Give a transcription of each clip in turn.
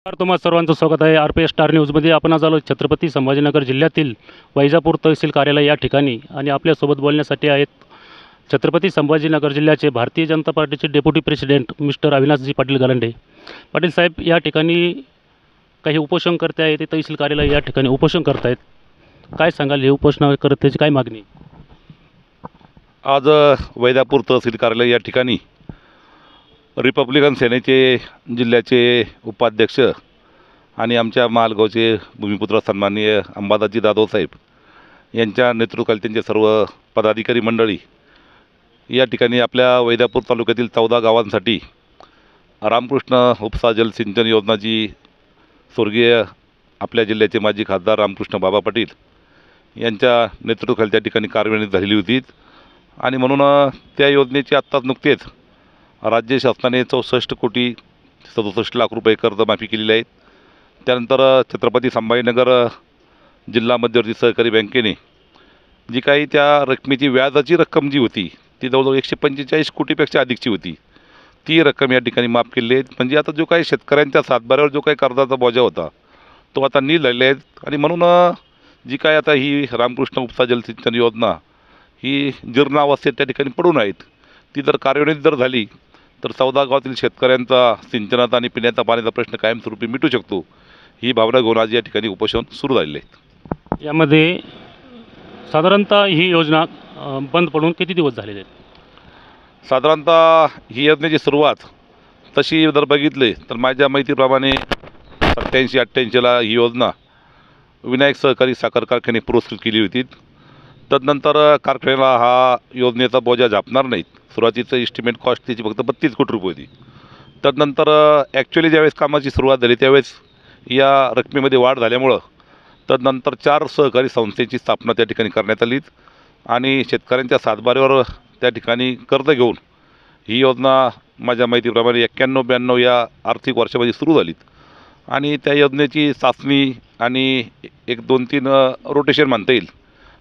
तुम्हा सर्वांचं स्वागत आहे RPS स्टार न्यूजमध्ये. आपण आज आलो छत्रपती संभाजीनगर जिल्ह्यातील वैजापूर तहसील कार्यालय या ठिकाणी आणि आपल्यासोबत बोलण्यासाठी आहेत छत्रपती संभाजीनगर जिल्ह्याचे भारतीय जनता पार्टीचे deputy president mister Avinashji Patil Galande. Patil साहेब, या ठिकाणी काही उपोषणकर्ते आहेत, ते तहसील कार्यालय या ठिकाणी उपोषण करत आहेत. काय सांगाल, हे उपोषणकर्त्याची काय मागणी? आज वैजापूर तहसील कार्यालय या ठिकाणी रिपब्लिकन सेनेचे जिल्ह्याचे उपाध्यक्ष आणि आमच्या मालगावचे भूमिपुत्र सन्माननीय अंबादासजी जाधव साहेब यांच्या नेतृत्वाखाली त्यांचे सर्व पदाधिकारी मंडळी या ठिकाणी आपल्या वैजापूर तालुक्यातील 14 गावांसाठी रामकृष्ण उपसा जलसिंचन योजना जी स्वर्गीय आपल्या जिल्ह्याचे माजी खासदार रामकृष्ण बाबा पाटील यांच्या नेतृत्वाखाली त्या ठिकाणी कार्यान्वित झालेली होती आणि म्हणून त्या योजनेची आत्ताच नुकतेच राज्य शासनाने 64 कोटी 67 लाख रुपये कर्जमाफी केलेली आहे. त्यानंतर छत्रपती संभाजीनगर जिल्हा मध्यवर्ती सहकारी बँकेने जी काही त्या रकमेची व्याजाची रक्कम जी होती ती जवळजवळ 145 कोटीपेक्षा अधिकची होती, ती रक्कम या ठिकाणी माफ केली आहे. म्हणजे आता जो काही शेतकऱ्यांच्या सातबाऱ्यावर जो काही कर्जाचा बोजा होता तो आता नील झालेला आहे आणि म्हणून जी काय आता ही रामकृष्ण उपसा जलसिंचन योजना ही जीर्णावस्थेत त्या ठिकाणी पडून आहेत. ती जर कार्यान्वित जर झाली तर 14 गावातील शेतकऱ्यांचा सिंचनाचा आणि पिण्याचा पाण्याचा प्रश्न कायमस्वरूपी मिटू शकतो, ही भावना घेऊन आज या ठिकाणी उपोषण सुरू झालेले आहेत. यामध्ये साधारणतः ही योजना बंद पडून किती दिवस झालेले आहेत? साधारणतः ही योजनेची सुरुवात तशी जर बघितली तर माझ्या माहितीप्रमाणे 87-88ला ही योजना विनायक सहकारी साखर कारखाने पुरस्कृत केली होती. तदनंतर कारखान्याला हा योजनेचा बोजा झापणार नाहीत. सुरुवातीचं इस्टिमेट कॉस्ट त्याची फक्त 32 कोटी रुपये होती. तदनंतर ॲक्च्युली ज्यावेळेस कामाची सुरुवात झाली त्यावेळेस या रकमेमध्ये वाढ झाल्यामुळं तदनंतर 4 सहकारी संस्थेची स्थापना त्या ठिकाणी करण्यात आली आणि शेतकऱ्यांच्या सातबाऱ्यावर त्या ठिकाणी कर्ज घेऊन ही योजना माझ्या माहितीप्रमाणे 91-92 या आर्थिक वर्षामध्ये सुरू झाली आणि त्या योजनेची चाचणी आणि एक 2-3 रोटेशन म्हणता येईल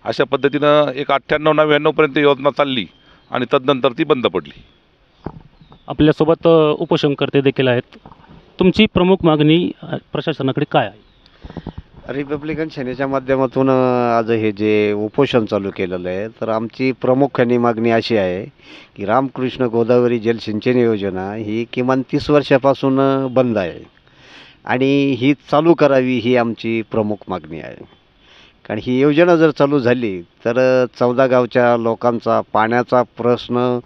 अशा पद्धतीनं एक 98-99पर्यंत योजना चालली आणि तदनंतर ती बंद पडली. आपल्यासोबत उपोषणकर्ते देखील आहेत. तुमची प्रमुख मागणी प्रशासनाकडे काय आहे? रिपब्लिकन सेनेच्या माध्यमातून आज हे जे उपोषण चालू केलेलं आहे, तर आमची प्रामुख्याने मागणी अशी आहे की रामकृष्ण गोदावरी जलसिंचन योजना ही किमान 30 वर्षापासून बंद आहे आणि ही चालू करावी, ही आमची प्रमुख मागणी आहे. कारण ही योजना जर चालू झाली तर 14 गावच्या लोकांचा पाण्याचा प्रश्न,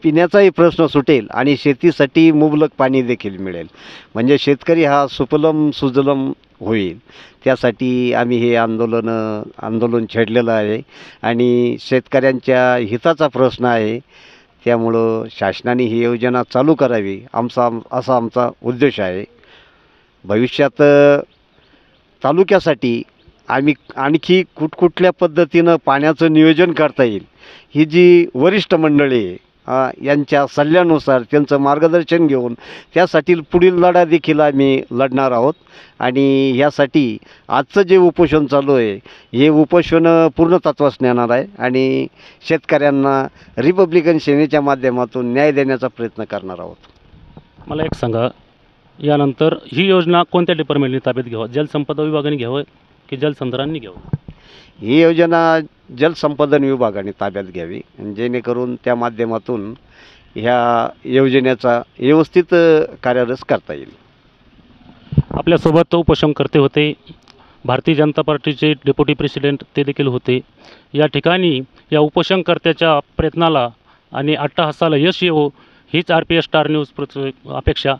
पिण्याचाही प्रश्न सुटेल आणि शेतीसाठी मुबलक पाणी देखील मिळेल. म्हणजे शेतकरी हा सुफलम सुजलम होईल. त्यासाठी आम्ही हे आंदोलन छेडलेलं आहे आणि शेतकऱ्यांच्या हिताचा प्रश्न आहे. त्यामुळं शासनाने ही योजना चालू करावी असा आमचा उद्देश आहे. भविष्यात तालुक्यासाठी आम्ही आणखी कुठकुठल्या पद्धतीनं पाण्याचं नियोजन करता येईल, ही जी वरिष्ठ मंडळी आहे यांच्या सल्ल्यानुसार त्यांचं मार्गदर्शन घेऊन त्यासाठी पुढील लढा देखील आम्ही लढणार आहोत. आणि यासाठी आजचं जे उपोषण चालू आहे हे उपोषण पूर्णत्वास नेणार आहे आणि शेतकऱ्यांना रिपब्लिकन सेनेच्या माध्यमातून न्याय देण्याचा प्रयत्न करणार आहोत. मला एक सांगा, यानंतर ही योजना कोणत्या डिपार्टमेंटने ताब्यात घ्यावं? जलसंपदा विभागाने घ्यावं की जलसंधारणाने घ्यावं? ही योजना जलसंपादन विभागाने ताब्यात घ्यावी जेणेकरून त्या माध्यमातून ह्या योजनेचा व्यवस्थित कार्यरत करता येईल. आपल्यासोबत उपोषणकर्ते होते, भारतीय जनता पार्टीचे डेप्युटी प्रेसिडेंट ते देखील होते. या ठिकाणी या उपोषणकर्त्याच्या प्रयत्नाला आणि अट्टहासाला यश येवो हीच RPS स्टार न्यूज अपेक्षा.